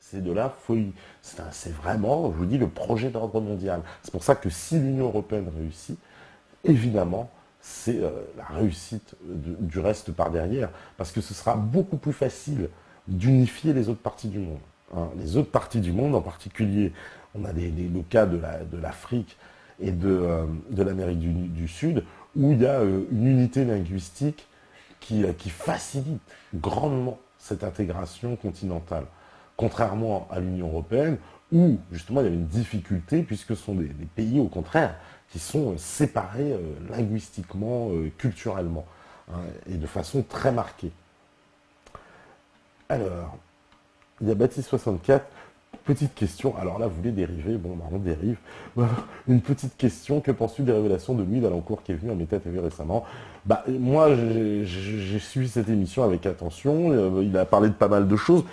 C'est de la folie. C'est vraiment, je vous dis, le projet d'ordre mondial. C'est pour ça que si l'Union européenne réussit, évidemment, c'est la réussite du reste par derrière, parce que ce sera beaucoup plus facile d'unifier les autres parties du monde. Hein. Les autres parties du monde, en particulier, on a le cas de l'Afrique et de l'Amérique du Sud, où il y a une unité linguistique qui facilite grandement cette intégration continentale. Contrairement à l'Union européenne, où justement il y avait une difficulté, puisque ce sont des pays, au contraire, qui sont séparés linguistiquement, culturellement, hein, et de façon très marquée. Alors, il y a Baptiste 64, petite question, alors là vous voulez dériver, bon bah on dérive. Une petite question, que penses-tu des révélations de Louis d'Alencourt qui est venu à Méta TV récemment? Bah moi j'ai suivi cette émission avec attention, il a parlé de pas mal de choses.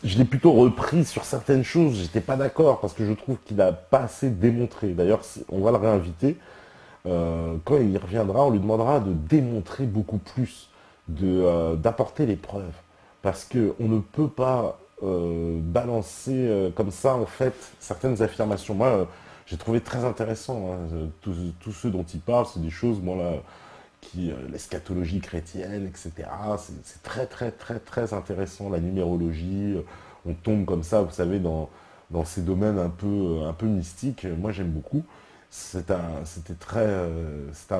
Je l'ai plutôt repris sur certaines choses, j'étais pas d'accord parce que je trouve qu'il n'a pas assez démontré. D'ailleurs, on va le réinviter. Quand il reviendra, on lui demandera de démontrer beaucoup plus, d'apporter les preuves. Parce qu'on ne peut pas balancer comme ça, en fait, certaines affirmations. Moi, j'ai trouvé très intéressant, hein, tout ce dont il parle, c'est des choses, moi, là, l'eschatologie chrétienne, etc. C'est très, très, très, très intéressant, la numérologie. On tombe comme ça, vous savez, dans ces domaines un peu mystiques. Moi, j'aime beaucoup. C'était un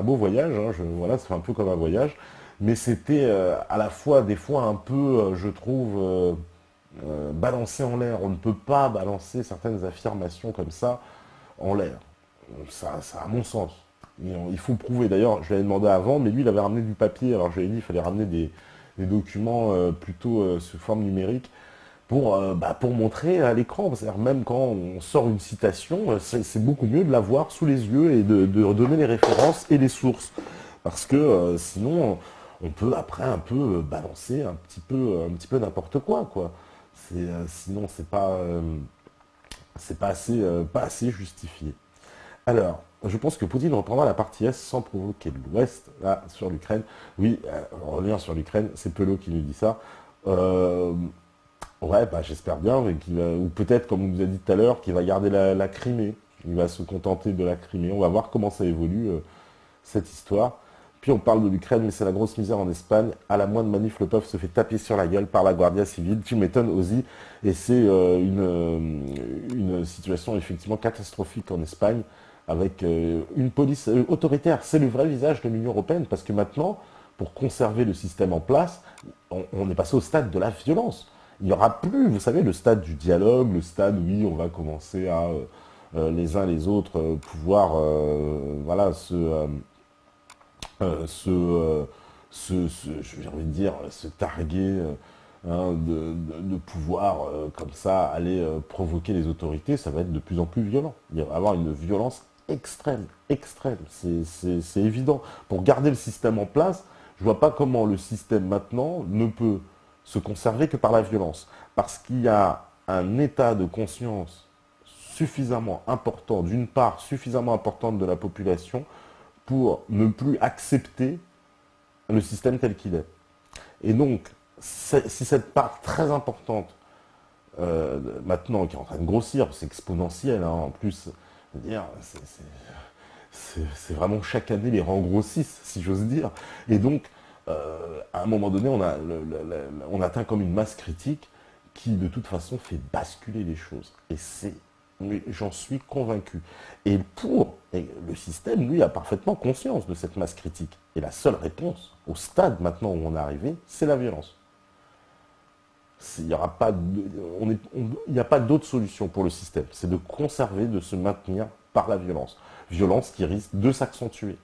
beau voyage, hein, voilà, c'est un peu comme un voyage, mais c'était à la fois, des fois, un peu, je trouve, balancé en l'air. On ne peut pas balancer certaines affirmations comme ça en l'air. Ça a mon sens. Il faut prouver. D'ailleurs, je l'avais demandé avant, mais lui, il avait ramené du papier. Alors, je lui ai dit qu'il fallait ramener des documents plutôt sous forme numérique pour montrer à l'écran. C'est-à-dire, même quand on sort une citation, c'est beaucoup mieux de la voir sous les yeux et de donner les références et les sources. Parce que sinon, on peut après un peu balancer un petit peu n'importe quoi, quoi. Sinon, c'est pas assez justifié. Alors, je pense que Poutine reprendra la partie Est sans provoquer l'Ouest, là, sur l'Ukraine. Oui, on revient sur l'Ukraine, c'est Pelot qui nous dit ça. Euh, ouais, bah, j'espère bien, mais ou peut-être, comme on nous a dit tout à l'heure, qu'il va garder la Crimée. Il va se contenter de la Crimée. On va voir comment ça évolue, cette histoire. Puis on parle de l'Ukraine, mais c'est la grosse misère en Espagne. À la moindre manif, le peuple se fait taper sur la gueule par la Guardia Civile. Tu m'étonnes, Ozzy. Et c'est une situation effectivement catastrophique en Espagne, avec une police autoritaire. C'est le vrai visage de l'Union européenne, parce que maintenant, pour conserver le système en place, on est passé au stade de la violence. Il n'y aura plus, vous savez, le stade du dialogue, le stade où oui, on va commencer à les uns les autres pouvoir voilà, j'ai envie de dire, se targuer hein, de pouvoir, comme ça, aller provoquer les autorités. Ça va être de plus en plus violent. Il va y avoir une violence extrême, extrême. C'est évident. Pour garder le système en place, je vois pas comment le système maintenant ne peut se conserver que par la violence. Parce qu'il y a un état de conscience suffisamment important, d'une part suffisamment importante de la population, pour ne plus accepter le système tel qu'il est. Et donc, si cette part très importante, maintenant, qui est en train de grossir, c'est exponentiel, hein, en plus, dire, c'est vraiment chaque année les rangs grossissent, si j'ose dire. Et donc, à un moment donné, on atteint comme une masse critique qui, de toute façon, fait basculer les choses. Mais j'en suis convaincu. Et le système, lui, a parfaitement conscience de cette masse critique. Et la seule réponse, au stade maintenant où on est arrivé, c'est la violence. Il n'y aura pas, il n'y a pas d'autre solution pour le système. C'est de conserver, de se maintenir par la violence. Violence qui risque de s'accentuer.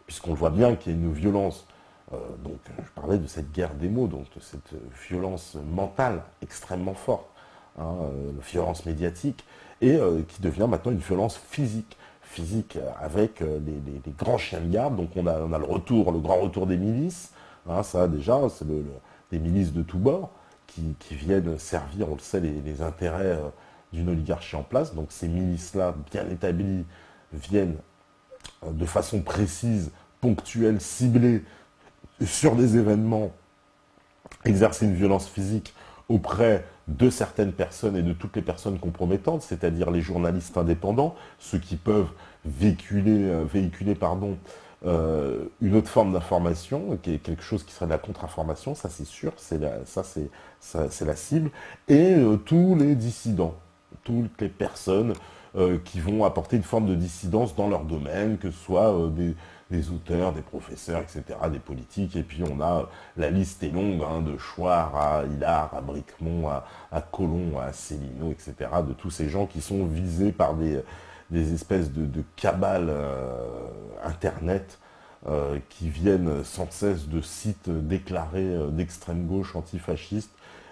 Puisqu'on voit bien qu'il y a une violence, donc je parlais de cette guerre des mots, donc de cette violence mentale extrêmement forte, hein, violence médiatique, et qui devient maintenant une violence physique. Physique avec les grands chiens de garde. Donc on a le grand retour des milices, hein, ça déjà, c'est des milices de tous bords qui viennent servir, on le sait, les intérêts d'une oligarchie en place. Donc ces milices-là, bien établies, viennent de façon précise, ponctuelle, ciblée, sur des événements, exercer une violence physique auprès de certaines personnes et de toutes les personnes compromettantes, c'est-à-dire les journalistes indépendants, ceux qui peuvent véhiculer pardon, une autre forme d'information, qui est quelque chose qui serait de la contre-information, ça c'est sûr, c'est la cible, et tous les dissidents, toutes les personnes qui vont apporter une forme de dissidence dans leur domaine, que ce soit des auteurs, des professeurs, etc., des politiques, et puis on a, la liste est longue, hein, de Chouard à Hillard, à Bricmont, à Colomb, à Asselineau, etc., de tous ces gens qui sont visés par des espèces de cabales internet qui viennent sans cesse de sites déclarés d'extrême gauche antifascistes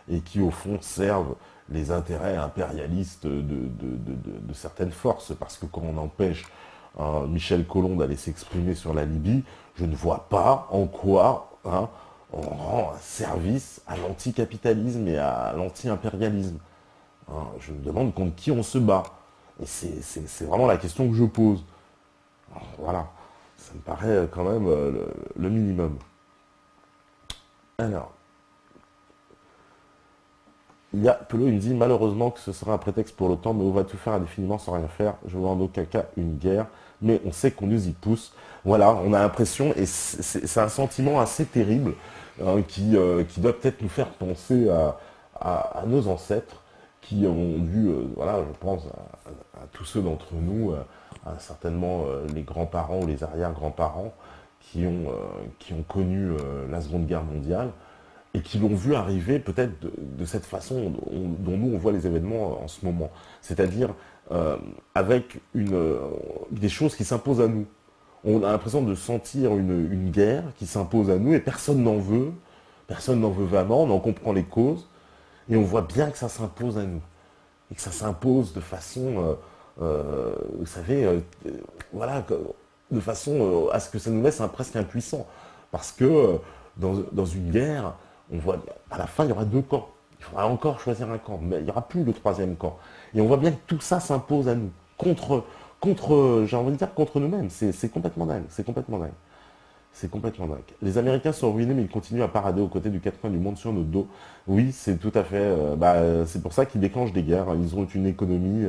et qui au fond servent les intérêts impérialistes de certaines forces. Parce que quand on empêche Michel Collomb d'aller s'exprimer sur la Libye, je ne vois pas en quoi hein, on rend un service à l'anticapitalisme et à l'anti-impérialisme. Hein, je me demande contre qui on se bat. Et c'est vraiment la question que je pose. Alors, voilà, ça me paraît quand même le minimum. Alors, il y a Pelot, il me dit malheureusement que ce sera un prétexte pour l'OTAN, mais on va tout faire indéfiniment sans rien faire. Je vois en aucun cas une guerre, mais on sait qu'on nous y pousse. Voilà, on a l'impression, et c'est un sentiment assez terrible, hein, qui doit peut-être nous faire penser à nos ancêtres, qui ont dû, voilà, je pense à tous ceux d'entre nous, certainement les grands-parents ou les arrière-grands-parents, qui ont connu la Seconde Guerre mondiale, et qui l'ont vu arriver peut-être de cette façon dont nous on voit les événements en ce moment. C'est-à-dire avec des choses qui s'imposent à nous. On a l'impression de sentir une guerre qui s'impose à nous et personne n'en veut vraiment, on en comprend les causes, et on voit bien que ça s'impose à nous. Et que ça s'impose de façon, vous savez, voilà, de façon à ce que ça nous laisse presque impuissants. Parce que dans une guerre, on voit, à la fin, il y aura deux camps. Il faudra encore choisir un camp, mais il n'y aura plus le troisième camp. Et on voit bien que tout ça s'impose à nous, j'ai envie de dire, contre nous-mêmes. C'est complètement dingue, c'est complètement dingue. C'est complètement dingue. Les Américains sont ruinés, mais ils continuent à parader aux côtés du quatre coins du monde sur notre dos. Oui, c'est tout à fait. C'est pour ça qu'ils déclenchent des guerres. Ils ont une économie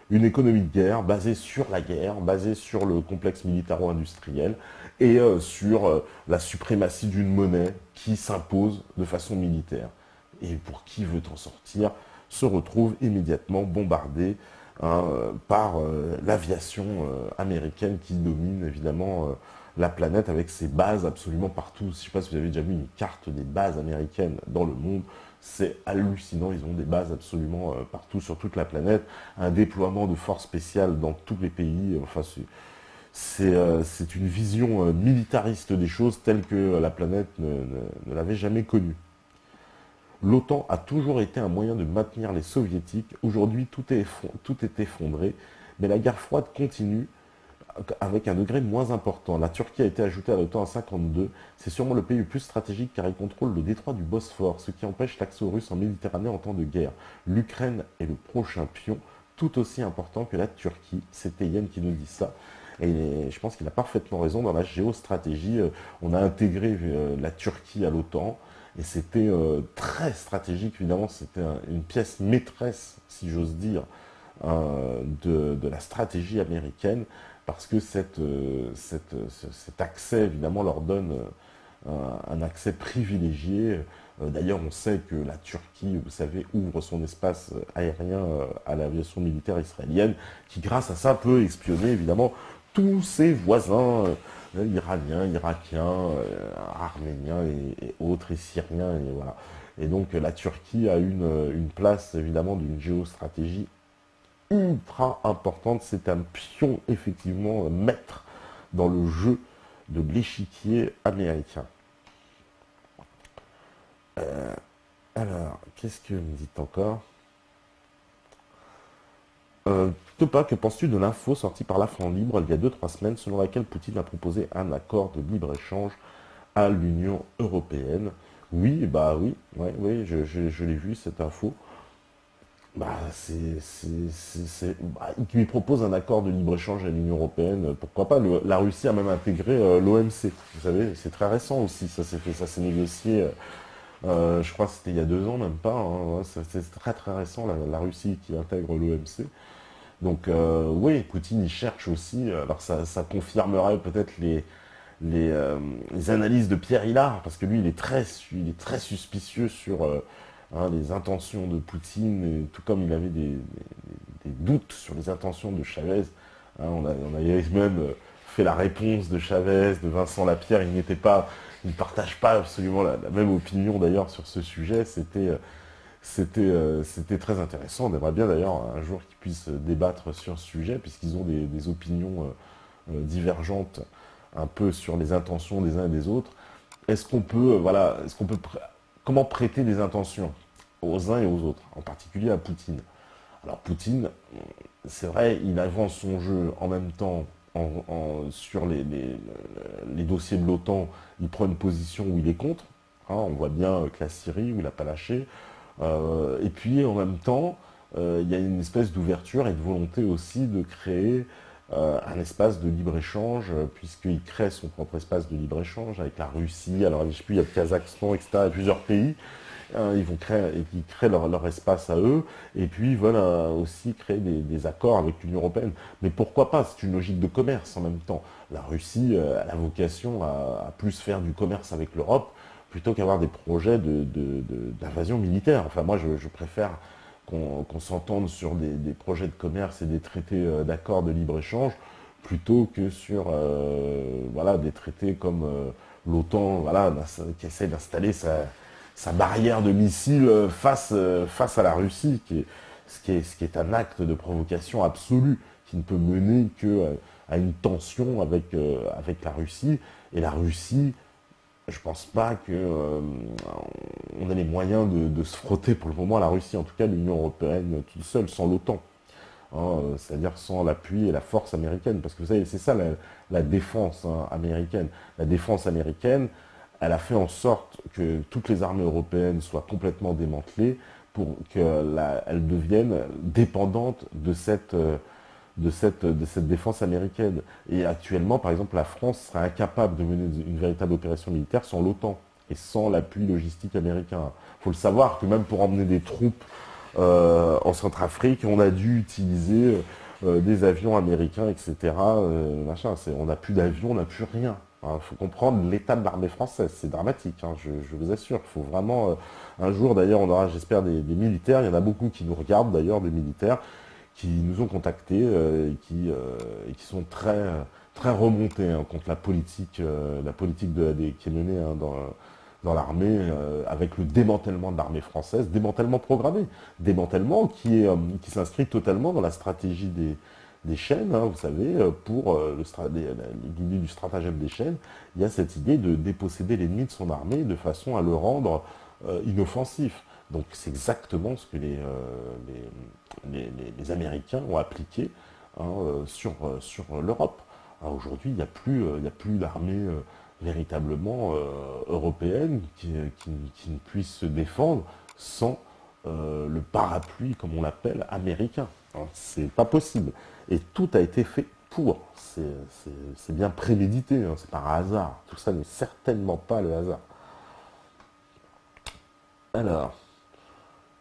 de guerre basée sur la guerre, basée sur le complexe militaro-industriel et sur la suprématie d'une monnaie qui s'impose de façon militaire. Et pour qui veut en sortir, se retrouve immédiatement bombardé hein, par l'aviation américaine qui domine évidemment la planète avec ses bases absolument partout. Je ne sais pas si vous avez déjà vu une carte des bases américaines dans le monde. C'est hallucinant, ils ont des bases absolument partout sur toute la planète, un déploiement de forces spéciales dans tous les pays. Enfin, c'est une vision militariste des choses telle que la planète ne l'avait jamais connue. L'OTAN a toujours été un moyen de maintenir les soviétiques. Aujourd'hui, tout est effondré, mais la guerre froide continue avec un degré moins important. La Turquie a été ajoutée à l'OTAN en 1952. C'est sûrement le pays le plus stratégique car il contrôle le détroit du Bosphore, ce qui empêche l'accès aux Russes en Méditerranée en temps de guerre. L'Ukraine est le prochain pion, tout aussi important que la Turquie. C'est Yann qui nous dit ça. Et je pense qu'il a parfaitement raison. Dans la géostratégie, on a intégré la Turquie à l'OTAN. Et c'était très stratégique, évidemment. C'était une pièce maîtresse, si j'ose dire, de la stratégie américaine. Parce que cet accès, évidemment, leur donne un accès privilégié. D'ailleurs, on sait que la Turquie, vous savez, ouvre son espace aérien à l'aviation militaire israélienne, qui, grâce à ça, peut espionner, évidemment, tous ses voisins iraniens, irakiens, arméniens et autres, et syriens, et voilà. Et donc, la Turquie a une place, évidemment, d'une géostratégie ultra importante. C'est un pion, effectivement, maître dans le jeu de l'échiquier américain. Alors, qu'est-ce que me dit encore Topa, que penses-tu de l'info sortie par la France Libre il y a 2-3 semaines, selon laquelle Poutine a proposé un accord de libre-échange à l'Union européenne? Oui, bah oui, ouais, oui, je l'ai vu cette info. Bah, il lui propose un accord de libre-échange à l'Union européenne, pourquoi pas. La Russie a même intégré l'OMC. Vous savez, c'est très récent aussi, ça s'est négocié Je crois que c'était il y a 2 ans, même pas, hein, ouais, c'est très très récent, la Russie qui intègre l'OMC. Donc oui, Poutine il cherche aussi, alors ça confirmerait peut-être les analyses de Pierre Hillard, parce que lui il est très suspicieux sur les intentions de Poutine, et tout comme il avait des doutes sur les intentions de Chavez. On avait même fait la réponse de Chavez, de Vincent Lapierre, il ne partage pas absolument la même opinion d'ailleurs sur ce sujet. C'était très intéressant. On aimerait bien d'ailleurs un jour qu'ils puissent débattre sur ce sujet, puisqu'ils ont des opinions divergentes un peu sur les intentions des uns et des autres. Est-ce qu'on peut, voilà, comment prêter des intentions aux uns et aux autres, en particulier à Poutine? Alors Poutine, c'est vrai, il avance son jeu en même temps sur les dossiers de l'OTAN, il prend une position où il est contre. On voit bien que la Syrie, où il n'a pas lâché. Et puis en même temps, il y a une espèce d'ouverture et de volonté aussi de créer un espace de libre-échange, puisqu'il crée son propre espace de libre-échange avec la Russie, alors je ne sais plus, il y a le Kazakhstan, etc., il y a plusieurs pays. Ils créent leur espace à eux, et puis ils veulent aussi créer des accords avec l'Union européenne. Mais pourquoi pas? C'est une logique de commerce en même temps. La Russie a la vocation à plus faire du commerce avec l'Europe, plutôt qu'avoir des projets d'invasion militaire. Enfin, moi, je préfère qu'on s'entende sur des projets de commerce et des traités d'accords de libre-échange, plutôt que sur voilà, des traités comme l'OTAN, voilà, qui essaie d'installer sa barrière de missiles face à la Russie, ce qui est un acte de provocation absolue, qui ne peut mener que à une tension avec la Russie. Et la Russie, je pense pas on ait les moyens de se frotter pour le moment à la Russie, en tout cas l'Union européenne toute seule, sans l'OTAN. C'est-à-dire sans l'appui et la force américaine. Parce que vous savez, c'est ça la défense américaine. La défense américaine, elle a fait en sorte que toutes les armées européennes soient complètement démantelées pour qu'elles deviennent dépendantes de cette défense américaine. Et actuellement, par exemple, la France serait incapable de mener une véritable opération militaire sans l'OTAN et sans l'appui logistique américain. Il faut le savoir que même pour emmener des troupes en Centrafrique, on a dû utiliser des avions américains, etc. On n'a plus d'avions, on n'a plus rien. Il faut comprendre l'état de l'armée française, c'est dramatique, je vous assure. Il faut vraiment, un jour d'ailleurs, on aura, j'espère, des militaires, il y en a beaucoup qui nous regardent d'ailleurs, des militaires, qui nous ont contactés et qui sont très, très remontés contre la politique qui est menée dans l'armée, avec le démantèlement de l'armée française, démantèlement programmé, démantèlement qui s'inscrit totalement dans la stratégie des chaînes, vous savez, pour l'idée du stratagème des chaînes, il y a cette idée de déposséder l'ennemi de son armée de façon à le rendre inoffensif. Donc c'est exactement ce que les Américains ont appliqué sur l'Europe. Aujourd'hui, il n'y a plus d'armée véritablement européenne qui ne puisse se défendre sans le parapluie, comme on l'appelle, américain. C'est pas possible. Et tout a été fait pour. C'est bien prémédité, c'est par hasard. Tout ça n'est certainement pas le hasard. Alors,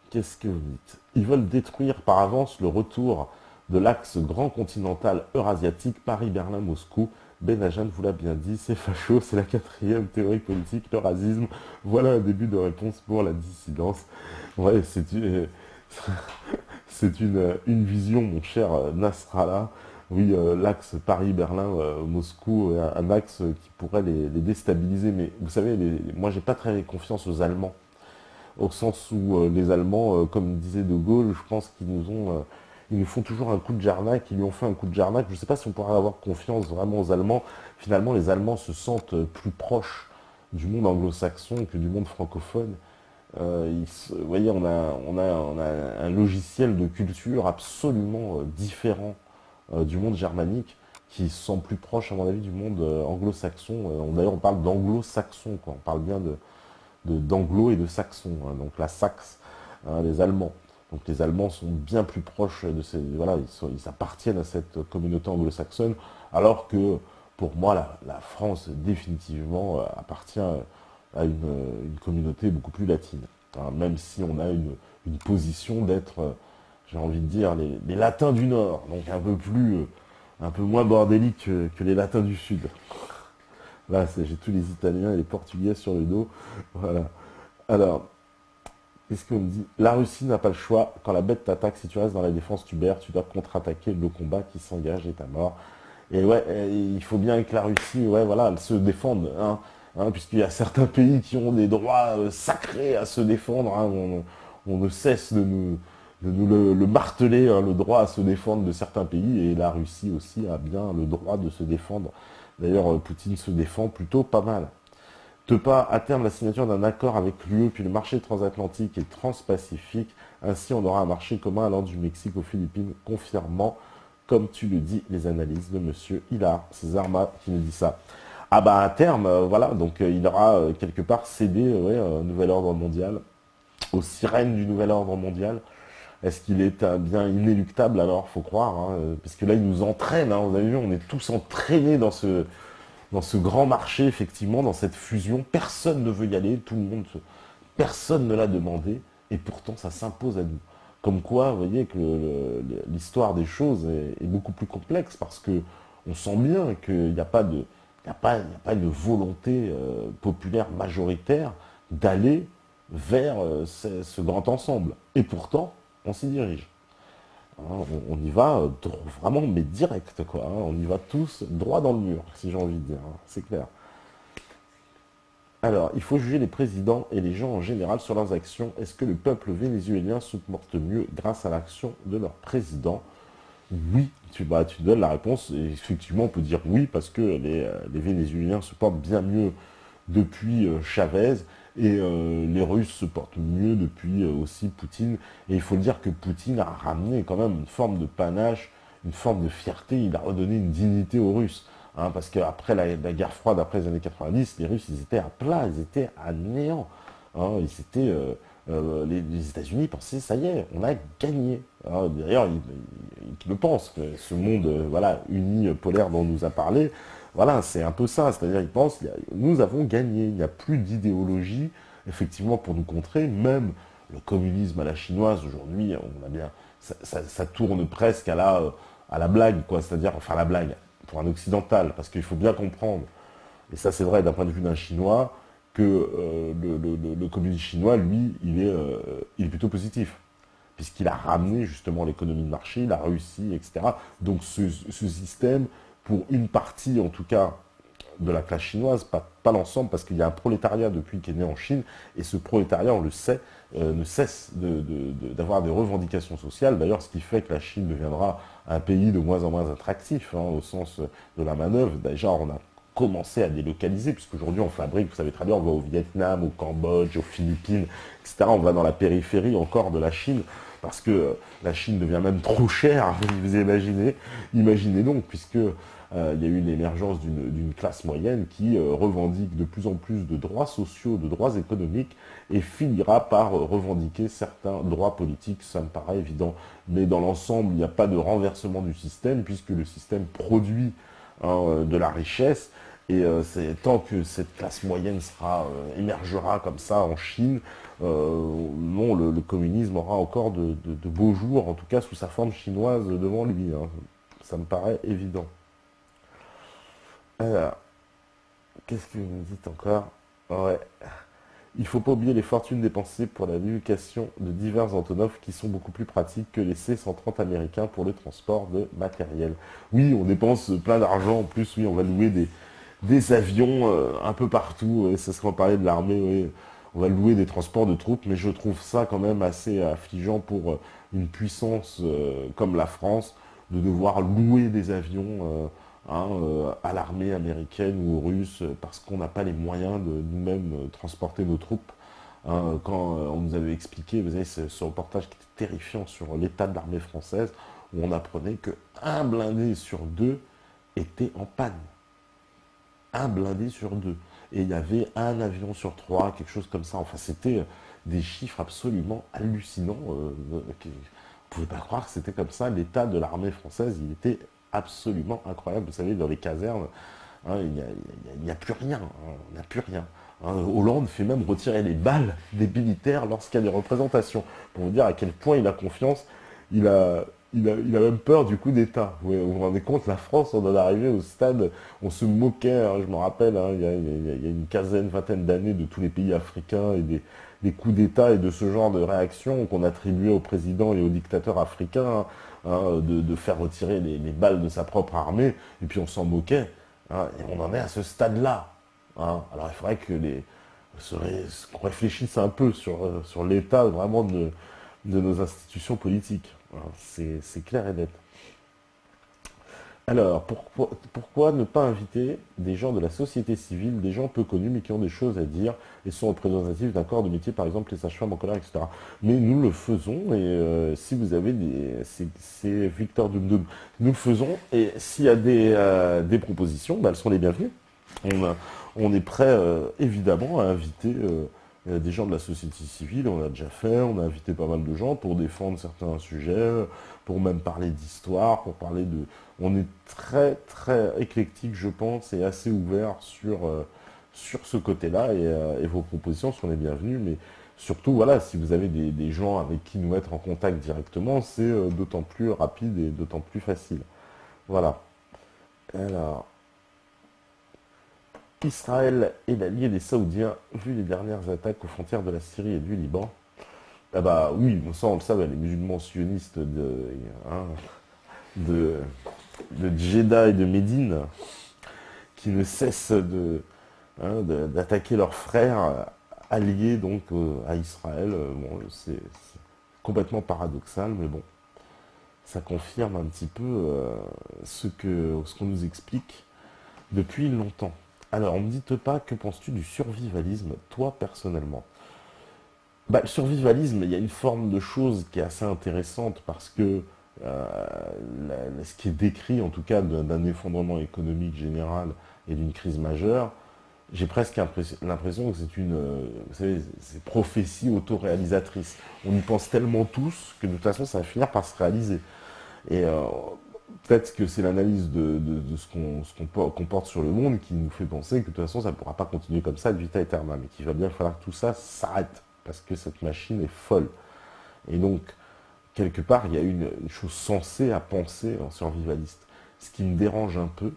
qu'est-ce que vous dites? Ils veulent détruire par avance le retour de l'axe grand continental eurasiatique Paris-Berlin-Moscou. Benajan vous l'a bien dit, c'est facho, c'est la quatrième théorie politique, le racisme. Voilà un début de réponse pour la dissidence. Ouais, c'est une vision, mon cher Nasrallah. Oui, l'axe Paris-Berlin-Moscou, un axe qui pourrait les déstabiliser. Mais vous savez, moi, j'ai pas très confiance aux Allemands, au sens où les Allemands, comme disait De Gaulle, je pense ils nous font toujours un coup de jarnac, ils lui ont fait un coup de jarnac. Je ne sais pas si on pourra avoir confiance vraiment aux Allemands. Finalement, les Allemands se sentent plus proches du monde anglo-saxon que du monde francophone. Vous voyez, on a un logiciel de culture absolument différent du monde germanique, qui se sent plus proche, à mon avis, du monde anglo-saxon. D'ailleurs, on parle d'anglo-saxon, quoi. On parle bien d'anglo et de saxon, donc la Saxe, les Allemands. Donc les Allemands sont bien plus proches de ces... Voilà, ils appartiennent à cette communauté anglo-saxonne, alors que pour moi, la France, définitivement, appartient une communauté beaucoup plus latine. Hein, même si on a une position d'être, j'ai envie de dire, les latins du Nord, donc un peu moins bordélique que les latins du Sud. Là, j'ai tous les Italiens et les Portugais sur le dos. Voilà. Alors, qu'est-ce qu'on me dit? La Russie n'a pas le choix. Quand la bête t'attaque, si tu restes dans la défense, tu perds. Tu dois contre-attaquer. Le combat qui s'engage est à mort. Et ouais, il faut bien que la Russie, ouais, voilà, elle se défende. Hein, puisqu'il y a certains pays qui ont des droits sacrés à se défendre. Hein, on ne cesse de nous le marteler, hein, le droit à se défendre de certains pays. Et la Russie aussi a bien le droit de se défendre. D'ailleurs, Poutine se défend plutôt pas mal. Pas à terme la signature d'un accord avec l'UE, puis le marché transatlantique et transpacifique. Ainsi, on aura un marché commun allant du Mexique aux Philippines, confirmant, comme tu le dis, les analyses de Monsieur Hilar. C'est Zarma qui nous dit ça. Ah bah à terme, voilà, donc il aura quelque part cédé un nouvel ordre mondial, aux sirènes du nouvel ordre mondial. Est-ce qu'il est bien inéluctable alors, faut croire, hein, parce que là il nous entraîne, hein, vous avez vu, on est tous entraînés dans ce grand marché, effectivement, dans cette fusion. Personne ne veut y aller, personne ne l'a demandé, et pourtant ça s'impose à nous. Comme quoi, vous voyez que l'histoire des choses est beaucoup plus complexe, parce que on sent bien qu'il n'y a pas de, il n'y a pas une volonté populaire majoritaire d'aller vers ce grand ensemble. Et pourtant, on s'y dirige. Hein, on y va vraiment, mais direct, quoi. Hein, on y va tous droit dans le mur, si j'ai envie de dire. Hein, c'est clair. Alors, il faut juger les présidents et les gens en général sur leurs actions. Est-ce que le peuple vénézuélien se porte mieux grâce à l'action de leur président? Oui, tu donnes la réponse. Et effectivement, on peut dire oui, parce que les Vénézuéliens se portent bien mieux depuis Chavez, et les Russes se portent mieux depuis aussi Poutine. Et il faut le dire que Poutine a ramené quand même une forme de panache, une forme de fierté. Il a redonné une dignité aux Russes. Hein, parce qu'après la guerre froide, après les années 90, les Russes, ils étaient à plat, ils étaient à néant. Hein, les États-Unis pensaient, ça y est, on a gagné. Hein, d'ailleurs, ils le pensent, que ce monde voilà, uni, polaire dont on nous a parlé, voilà, c'est un peu ça. C'est-à-dire, ils pensent, nous avons gagné, il n'y a plus d'idéologie, effectivement, pour nous contrer. Même le communisme à la chinoise, aujourd'hui, on a bien, ça tourne presque à la blague, quoi. C'est-à-dire, enfin, la blague, pour un occidental, parce qu'il faut bien comprendre, et ça c'est vrai d'un point de vue d'un Chinois, que le communisme chinois, lui, il est plutôt positif, puisqu'il a ramené justement l'économie de marché, il a réussi, etc. Donc ce système, pour une partie en tout cas de la classe chinoise, pas l'ensemble, parce qu'il y a un prolétariat depuis qui est né en Chine, et ce prolétariat, on le sait, ne cesse d'avoir des revendications sociales. D'ailleurs, ce qui fait que la Chine deviendra un pays de moins en moins attractif, hein, au sens de la manœuvre. Déjà, on a commencé à délocaliser, puisqu'aujourd'hui on fabrique, vous savez très bien, on va au Vietnam, au Cambodge, aux Philippines, etc. On va dans la périphérie encore de la Chine, parce que la Chine devient même trop chère, vous imaginez donc, puisque il y a eu l'émergence d'une classe moyenne qui revendique de plus en plus de droits sociaux, de droits économiques, et finira par revendiquer certains droits politiques, ça me paraît évident. Mais dans l'ensemble, il n'y a pas de renversement du système, puisque le système produit de la richesse, et tant que cette classe moyenne émergera comme ça en Chine, non, le communisme aura encore de beaux jours, en tout cas sous sa forme chinoise devant lui. Hein. Ça me paraît évident. Alors, qu'est-ce que vous me dites encore? Ouais. Il ne faut pas oublier les fortunes dépensées pour la l'éducation de divers Antonov qui sont beaucoup plus pratiques que les C-130 américains pour le transport de matériel. Oui, on dépense plein d'argent. En plus, oui, on va louer des avions un peu partout. C'est ce qu'on parlait de l'armée. Oui. On va louer des transports de troupes, mais je trouve ça quand même assez affligeant pour une puissance comme la France de devoir louer des avions à l'armée américaine ou aux Russes parce qu'on n'a pas les moyens de nous-mêmes transporter nos troupes. Hein, quand on nous avait expliqué, vous savez, ce reportage qui était terrifiant sur l'état de l'armée française, où on apprenait qu'un blindé sur deux était en panne. Un blindé sur deux. Et il y avait un avion sur trois, quelque chose comme ça. Enfin, c'était des chiffres absolument hallucinants. Vous ne pouvez pas croire que c'était comme ça. L'état de l'armée française, il était absolument incroyable. Vous savez, dans les casernes, hein, il n'y a plus rien. Hein, on n'a plus rien. Hein, Hollande fait même retirer les balles des militaires lorsqu'il y a des représentations, pour vous dire à quel point il a confiance. Il a, il a même peur du coup d'État. Vous vous rendez compte, la France, on en est arrivé au stade, on se moquait, hein, je me rappelle, hein, il y a une quinzaine, vingtaine d'années de tous les pays africains et des coups d'État et de ce genre de réaction qu'on attribuait au président et aux dictateurs africains, hein, de faire retirer les balles de sa propre armée, et puis on s'en moquait. Hein, et on en est à ce stade-là. Hein. Alors il faudrait que qu'on réfléchisse un peu sur l'état vraiment de nos institutions politiques. Hein. C'est clair et net. Alors, pourquoi ne pas inviter des gens de la société civile, des gens peu connus mais qui ont des choses à dire et sont représentatifs d'un corps de métier, par exemple les sages-femmes en colère, etc. Mais nous le faisons et si vous avez c'est Victor Dum. Nous le faisons et s'il y a des propositions, bah, elles sont les bienvenues. On est prêt évidemment à inviter des gens de la société civile, on l'a déjà fait, on a invité pas mal de gens pour défendre certains sujets, pour même parler d'histoire, pour parler de... On est très très éclectique je pense et assez ouvert sur ce côté-là et vos propositions sont les bienvenues, mais surtout voilà, si vous avez des gens avec qui nous mettre en contact directement, c'est d'autant plus rapide et d'autant plus facile. Voilà. Alors, Israël est l'allié des Saoudiens, vu les dernières attaques aux frontières de la Syrie et du Liban. Ah bah oui, ça on le savait, les musulmans sionistes hein, de, de Jeddah et de Médine, qui ne cessent d'attaquer leurs frères alliés donc à Israël. Bon, c'est complètement paradoxal, mais bon, ça confirme un petit peu ce qu'on nous explique depuis longtemps. Alors, ne me dites pas, que penses-tu du survivalisme, toi, personnellement? Bah, le survivalisme, il y a une forme de chose qui est assez intéressante parce que ce qui est décrit, en tout cas, d'un effondrement économique général et d'une crise majeure, j'ai presque l'impression que c'est vous savez, c'est prophétie autoréalisatrice. On y pense tellement tous que de toute façon, ça va finir par se réaliser. Et peut-être que c'est l'analyse de qu'on porte sur le monde qui nous fait penser que de toute façon, ça ne pourra pas continuer comme ça de vita aeternam, mais qu'il va bien falloir que tout ça s'arrête, parce que cette machine est folle. Et donc, quelque part, il y a une chose sensée à penser en survivaliste. Ce qui me dérange un peu,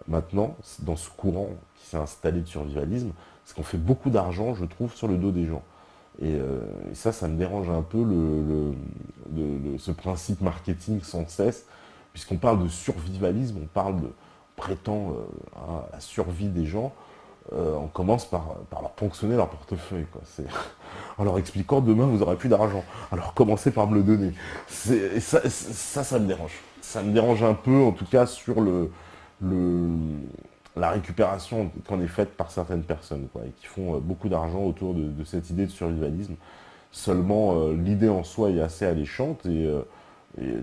maintenant, dans ce courant qui s'est installé de survivalisme, c'est qu'on fait beaucoup d'argent, je trouve, sur le dos des gens. Et ça me dérange un peu ce principe marketing sans cesse, puisqu'on parle de survivalisme, on prétend à la survie des gens, on commence par leur ponctionner leur portefeuille, quoi. En leur expliquant demain vous aurez plus d'argent. Alors commencez par me le donner. Ça me dérange. Ça me dérange un peu, en tout cas, sur le, la récupération qu'en est faite par certaines personnes, quoi, et qui font beaucoup d'argent autour de cette idée de survivalisme. Seulement, l'idée en soi est assez alléchante et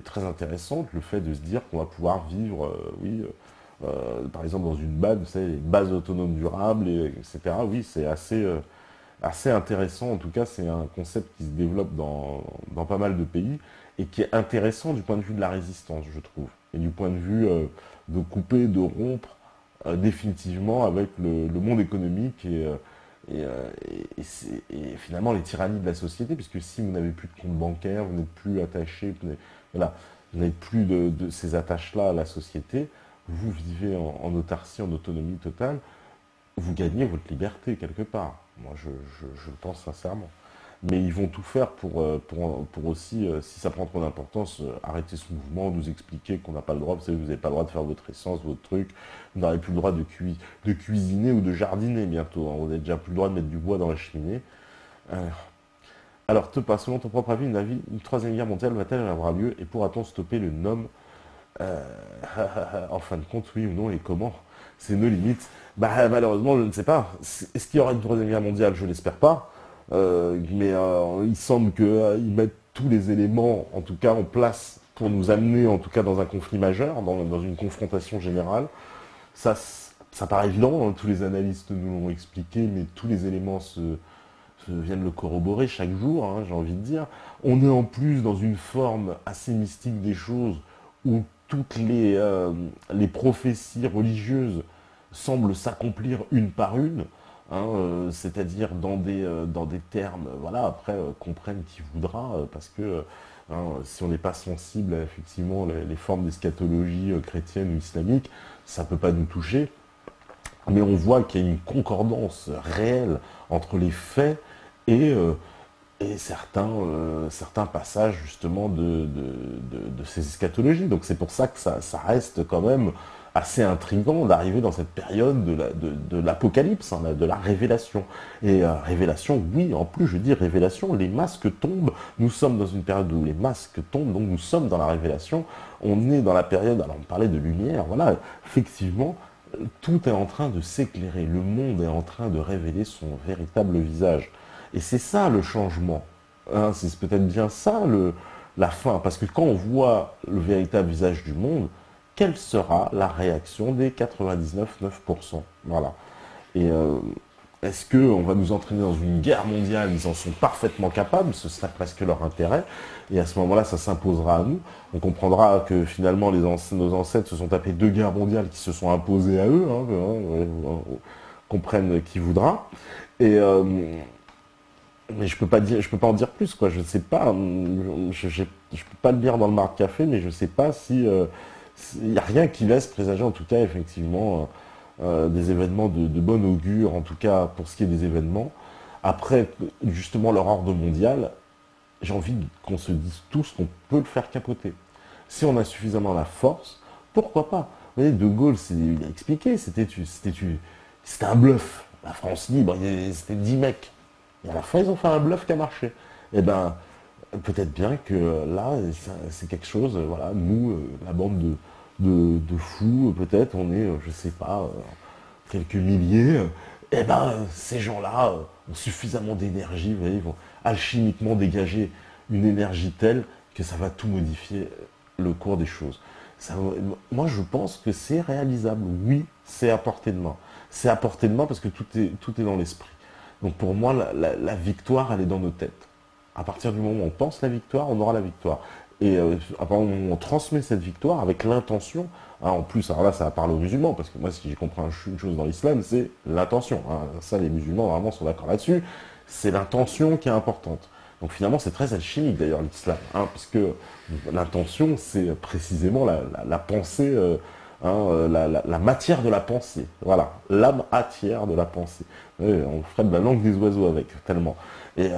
très intéressante, le fait de se dire qu'on va pouvoir vivre, oui, par exemple dans une base, vous savez, les bases autonomes durables, etc. Oui, c'est assez intéressant. En tout cas, c'est un concept qui se développe dans pas mal de pays et qui est intéressant du point de vue de la résistance, je trouve, et du point de vue de couper, de rompre définitivement avec le monde économique et finalement les tyrannies de la société, puisque si vous n'avez plus de compte bancaire, vous n'êtes plus attaché, voilà, vous n'avez plus de ces attaches-là à la société, vous vivez en autarcie, en autonomie totale, vous gagnez votre liberté quelque part. Moi, je le pense sincèrement. Mais ils vont tout faire pour aussi, si ça prend trop d'importance, arrêter ce mouvement, nous expliquer qu'on n'a pas le droit, vous savez, vous n'avez pas le droit de faire votre essence, votre truc, vous n'aurez plus le droit de cuisiner ou de jardiner bientôt, hein. Vous n'avez déjà plus le droit de mettre du bois dans la cheminée. Euh, alors, selon ton propre avis, une troisième guerre mondiale va-t-elle avoir lieu et pourra-t-on stopper le nom euh, en fin de compte, oui ou non, et comment? C'est nos limites. Bah, malheureusement, je ne sais pas. Est-ce qu'il y aura une troisième guerre mondiale? Je l'espère pas. Mais il semble qu'ils mettent tous les éléments, en tout cas, en place pour nous amener, en tout cas, dans un conflit majeur, dans une confrontation générale. Ça paraît évident, hein, tous les analystes nous l'ont expliqué, mais tous les éléments viennent le corroborer chaque jour, hein, j'ai envie de dire. On est en plus dans une forme assez mystique des choses où toutes les prophéties religieuses semblent s'accomplir une par une. hein, c'est-à-dire dans des termes, voilà, après, comprenne qui voudra, parce que hein, si on n'est pas sensible à effectivement les formes d'eschatologie chrétienne ou islamique, ça ne peut pas nous toucher. Mais on voit qu'il y a une concordance réelle entre les faits et, certains passages justement de ces eschatologies. Donc c'est pour ça que ça reste quand même assez intriguant d'arriver dans cette période de l'apocalypse, hein, de la révélation. Et révélation, oui, en plus je dis révélation, les masques tombent, nous sommes dans une période où les masques tombent, donc nous sommes dans la révélation, on est dans la période, alors on parlait de lumière, voilà, effectivement, tout est en train de s'éclairer, le monde est en train de révéler son véritable visage. Et c'est ça le changement. Hein, c'est peut-être bien ça la fin. Parce que quand on voit le véritable visage du monde, quelle sera la réaction des 99,9%? Voilà. Et est-ce qu'on va nous entraîner dans une guerre mondiale? Ils en sont parfaitement capables, ce serait presque leur intérêt. Et à ce moment-là, ça s'imposera à nous. On comprendra que finalement, nos ancêtres se sont tapés 2 guerres mondiales qui se sont imposées à eux. Hein, comprenne qui voudra. Et mais je peux pas dire, je peux pas en dire plus, quoi. Je sais pas, je peux pas le lire dans le marc café, mais je sais pas si il y a rien qui laisse présager, en tout cas, effectivement, des événements de bon augure, en tout cas pour ce qui est des événements. Après, justement, leur ordre mondial, j'ai envie qu'on se dise tous qu'on peut le faire capoter. Si on a suffisamment la force, pourquoi pas? Vous voyez, De Gaulle, il a expliqué, c'était un bluff. La France libre, c'était 10 mecs. Et à la fin, ils ont fait un bluff qui a marché. Eh ben, peut-être bien que là, c'est quelque chose, voilà, nous, la bande de fous, peut-être, on est, je sais pas, quelques milliers. Eh ben, ces gens-là ont suffisamment d'énergie, vous voyez, ils vont alchimiquement dégager une énergie telle que ça va tout modifier le cours des choses. Ça, moi, je pense que c'est réalisable. Oui, c'est à portée de main. C'est à portée de main parce que tout est dans l'esprit. Donc pour moi, la victoire, elle est dans nos têtes. À partir du moment où on pense la victoire, on aura la victoire. Et à partir du moment où on transmet cette victoire avec l'intention, hein, en plus, alors là, ça parle aux musulmans, parce que moi, si j'ai compris une chose dans l'islam, c'est l'intention. Hein. Ça, les musulmans, vraiment, sont d'accord là-dessus. C'est l'intention qui est importante. Donc finalement, c'est très alchimique, d'ailleurs, l'islam, hein, puisque l'intention, c'est précisément la pensée, hein, la matière de la pensée. Voilà, la matière de la pensée. Oui, on ferait de la langue des oiseaux avec, tellement. Et,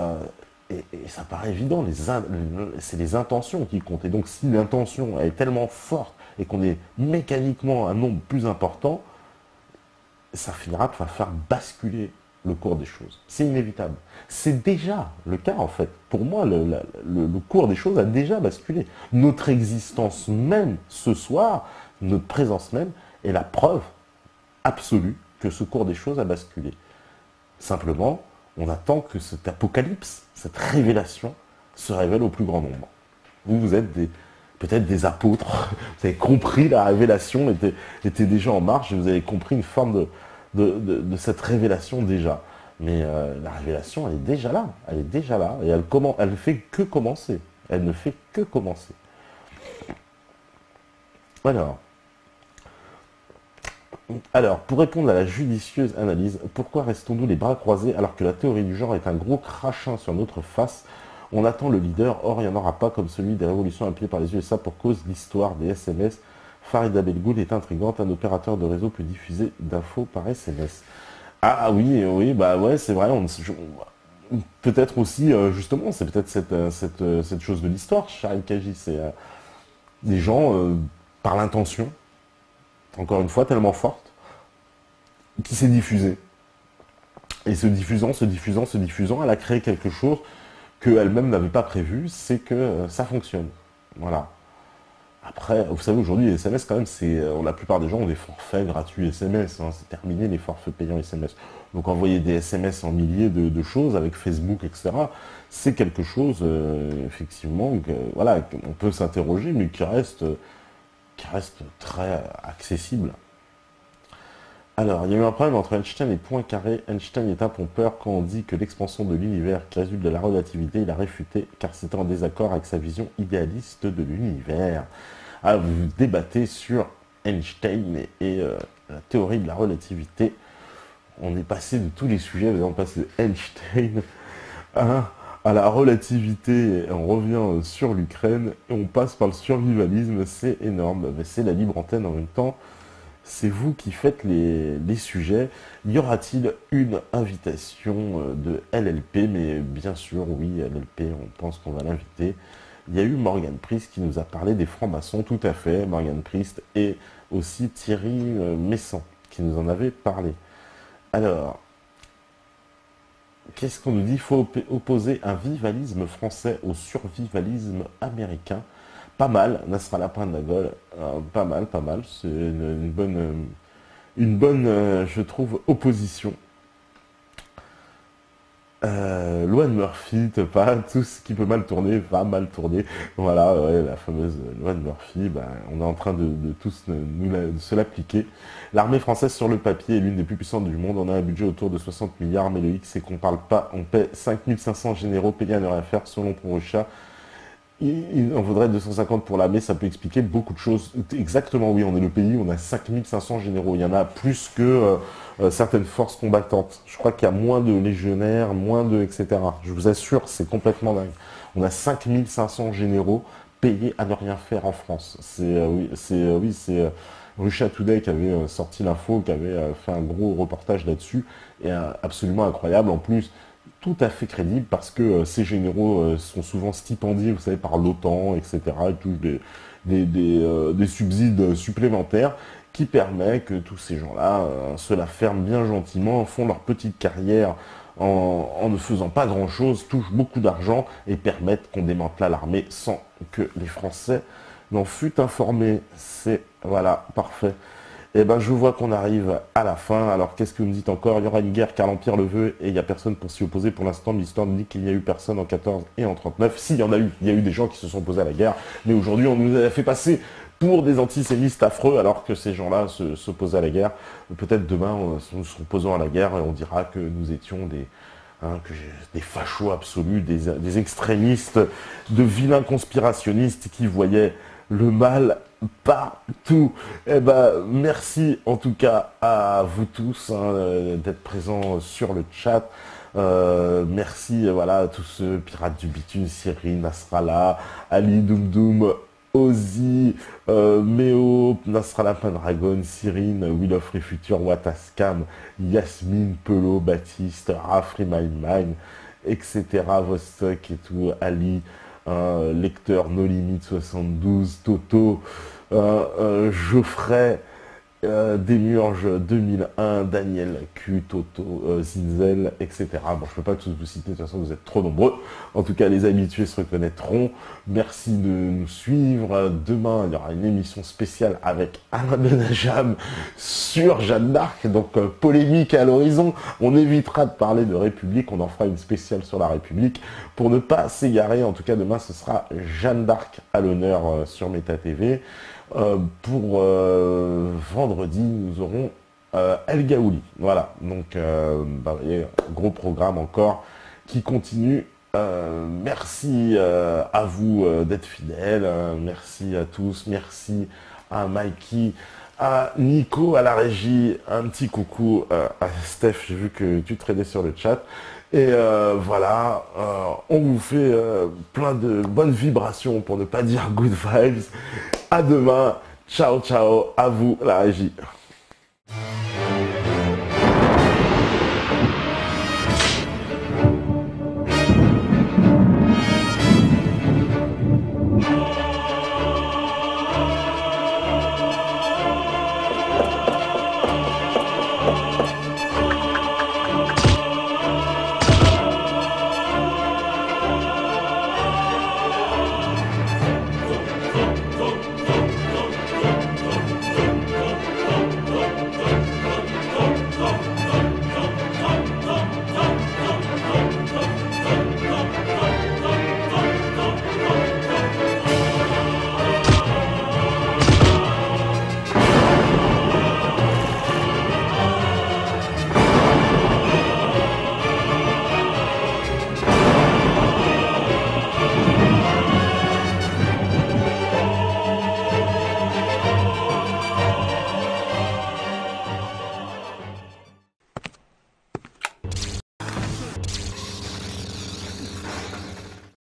et ça paraît évident, c'est les intentions qui comptent. Et donc si l'intention est tellement forte et qu'on est mécaniquement un nombre plus important, ça finira par faire basculer le cours des choses. C'est inévitable. C'est déjà le cas en fait. Pour moi, le cours des choses a déjà basculé. Notre existence même ce soir, notre présence même, est la preuve absolue que ce cours des choses a basculé. Simplement, on attend que cet apocalypse, cette révélation, se révèle au plus grand nombre. Vous êtes peut-être des apôtres, vous avez compris la révélation, était déjà en marche, et vous avez compris une forme de cette révélation déjà. Mais la révélation, elle est déjà là, et elle ne fait que commencer. Elle ne fait que commencer. Alors, pour répondre à la judicieuse analyse, pourquoi restons-nous les bras croisés alors que la théorie du genre est un gros crachin sur notre face? On attend le leader, or il n'y en aura pas comme celui des révolutions appuyées par les USA pour cause l'histoire des SMS. Farida Belgoul est intrigante, un opérateur de réseau peut diffuser d'infos par SMS. Ah oui, oui, bah ouais, c'est vrai, peut-être aussi, justement, c'est peut-être cette chose de l'histoire, Charles Kaji, c'est des gens, par l'intention, encore une fois, tellement forte, qui s'est diffusée. Et se diffusant, elle a créé quelque chose qu'elle-même n'avait pas prévu, c'est que ça fonctionne. Voilà. Après, vous savez, aujourd'hui, les SMS, quand même, la plupart des gens ont des forfaits gratuits SMS. Hein, c'est terminé, les forfaits payants SMS. Donc, envoyer des SMS en milliers de choses avec Facebook, etc., c'est quelque chose, effectivement, voilà, on peut s'interroger, mais qui reste très accessible. Alors, il y a eu un problème entre Einstein et Poincaré. Einstein est un pompeur quand on dit que l'expansion de l'univers qui résulte de la relativité, il a réfuté, car c'était en désaccord avec sa vision idéaliste de l'univers. Alors, vous débattez sur Einstein et la théorie de la relativité. on est passé de tous les sujets, on passe de Einstein à la relativité, et on revient sur l'Ukraine, et on passe par le survivalisme, c'est énorme, mais c'est la libre antenne en même temps. C'est vous qui faites les sujets. Y aura-t-il une invitation de LLP? Mais bien sûr, oui, LLP, on pense qu'on va l'inviter. Il y a eu Morgan Priest qui nous a parlé des francs-maçons, tout à fait, Morgan Priest, et aussi Thierry Messan qui nous en avait parlé. Alors, qu'est-ce qu'on nous dit? Il faut opposer un vivalisme français au survivalisme américain. Pas mal, Nasrallah Pandagol, pas mal, pas mal. C'est une bonne, je trouve, opposition. Loane Murphy, te pas, tout ce qui peut mal tourner va mal tourner. Voilà, ouais, la fameuse Loane Murphy, ben, on est en train de tous de se l'appliquer. L'armée française sur le papier est l'une des plus puissantes du monde. On a un budget autour de 60 milliards, mais le X c'est qu'on parle pas. On paie 5500 généraux payés à ne rien faire selon Provocha. Il en vaudrait 250 pour l'armée, ça peut expliquer beaucoup de choses. Exactement, oui, on est le pays, on a 5500 généraux. Il y en a plus que certaines forces combattantes. Je crois qu'il y a moins de légionnaires, moins de... etc. Je vous assure, c'est complètement dingue. On a 5500 généraux payés à ne rien faire en France. C'est Russia Today qui avait sorti l'info, qui avait fait un gros reportage là-dessus, et absolument incroyable. En plus, tout à fait crédible parce que ces généraux sont souvent stipendiés, vous savez, par l'OTAN, etc. Ils touchent des subsides supplémentaires qui permettent que tous ces gens-là se la ferment bien gentiment, font leur petite carrière en ne faisant pas grand-chose, touchent beaucoup d'argent et permettent qu'on démantèle l'armée sans que les Français n'en fût informés. C'est, voilà, parfait. Eh ben, je vois qu'on arrive à la fin. Alors, qu'est-ce que vous me dites encore? Il y aura une guerre car l'Empire le veut et il n'y a personne pour s'y opposer pour l'instant. L'histoire nous dit qu'il n'y a eu personne en 14 et en 39. Si, il y en a eu. Il y a eu des gens qui se sont opposés à la guerre. Mais aujourd'hui, on nous a fait passer pour des antisémites affreux alors que ces gens-là s'opposaient à la guerre. Peut-être demain, en se opposant à la guerre, on dira que nous étions des fachos absolus, des extrémistes, de vilains conspirationnistes qui voyaient le mal partout. Eh ben, merci en tout cas à vous tous d'être présents sur le chat. Merci voilà, à tous ceux, Pirates du Bitume, Cyril, Nasrallah, Ali Doum Doum, Ozzy, Méo, Nasrallah Pendragon, Cyrine, Will of Future, Wataskam, Yasmine, Pelo, Baptiste, Rafri My Mind, etc. Vostok et tout, Ali, lecteur No Limit 72, Toto, Geoffrey, Démurge 2001, Daniel Q, Toto, Zinzel, etc. Bon, je peux pas tous vous citer, de toute façon vous êtes trop nombreux. En tout cas, les habitués se reconnaîtront. Merci de nous suivre. Demain, il y aura une émission spéciale avec Alain Benajam sur Jeanne d'Arc, donc polémique à l'horizon. On évitera de parler de République, on en fera une spéciale sur la République pour ne pas s'égarer. En tout cas, demain, ce sera Jeanne d'Arc à l'honneur sur Meta TV. Pour vendredi, nous aurons El Gaouli. Voilà, donc gros programme encore qui continue. Merci à vous d'être fidèles. Merci à tous. Merci à Mikey, à Nico, à la régie. Un petit coucou à Steph. J'ai vu que tu tradais sur le chat. Et voilà, on vous fait plein de bonnes vibrations pour ne pas dire good vibes. À demain. Ciao, ciao. À vous, la régie.